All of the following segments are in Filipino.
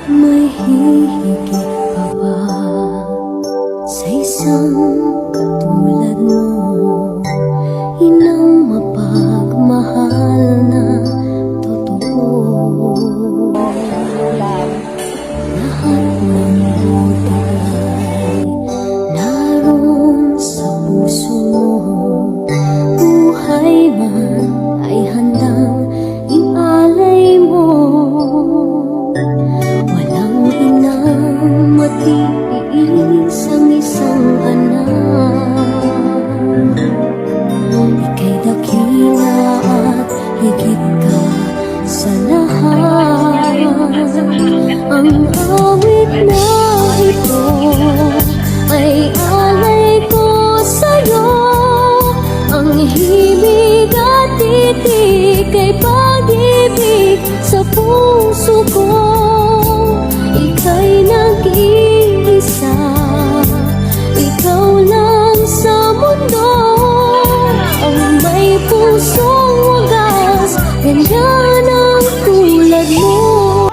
May hihigit pa ba sa isang katulad mo? Inang mapagmahal na totoo. Lahat ng buti ay naroon sa puso mo. Buhay man ay handang ialay mo. Walang inang matiis ang isang anak. Ika'y dakila at higit ka sa lahat. Ang awit na ito ay alay ko sa'yo. Ang himig at titik ay pag-ibig sa puso ko. Ika'y nag-iisa, ikaw lang sa mundo. Ang may pusong wagas, ganyan ang tulad mo.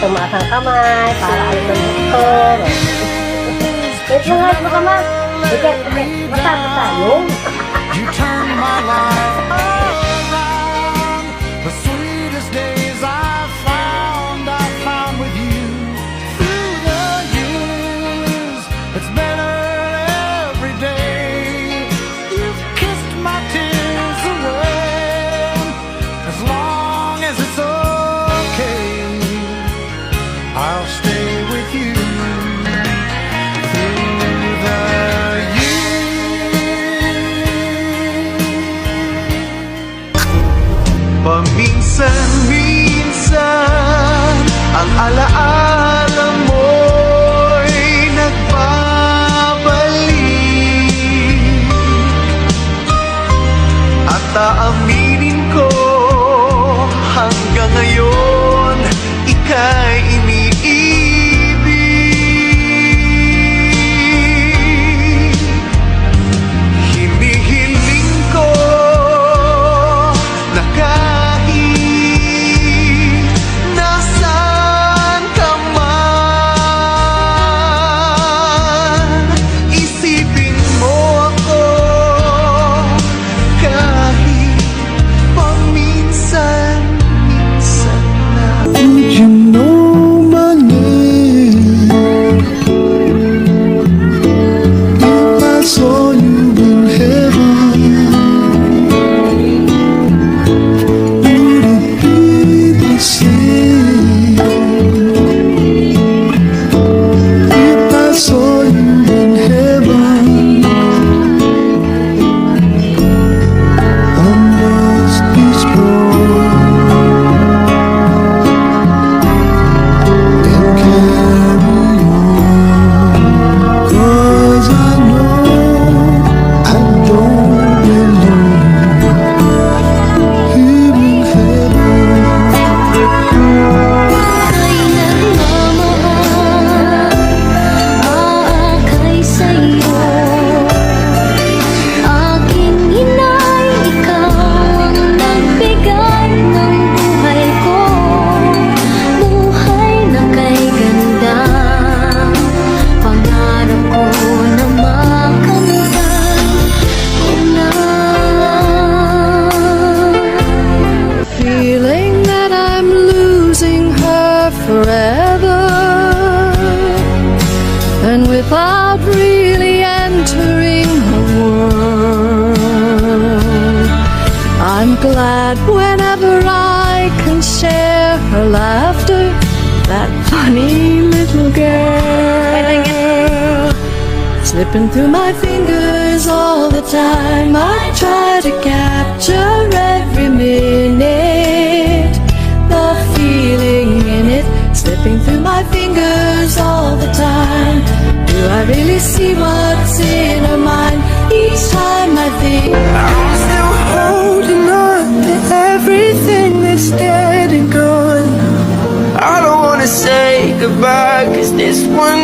Tumaas ang kamay para alam ng doktor. Wait lang, baka ma. Basta, yung. You turned my life around. The sweetest days I found with you. Through the years, it's better every day. You've kissed my tears away. As long as it's okay, I'll stay with you. Through the Paminsan-minsan ang alaala mo'y nagbabalik. At aaminin ko hanggang ngayon ika'y iniibig. Hinihiling ko na kahit nasaan ka man, isipin mo ako kahit paminsan-minsan lang. Would you know my name if I saw you in heaven? Would it be the same if I saw you in heaven? I must be strong and carry on, 'cause I know I don't belong here in heaven. Ay nagmamahal, aakay sa'yo. Aking inay, ikaw ang nagbigay ng buhay ko. Buhay na kay ganda, pangarap ko na makamtan ko na. Feeling that I'm losing her forever, and without really entering her world. I'm glad whenever I can share her laughter, that funny little girl. Slipping through my fingers all the time, I try to capture every minute, the feeling in it, slipping through my fingers really see what's in her mind each time I think. I'm still holding on to everything that's dead and gone. I don't wanna say goodbye, 'cause this one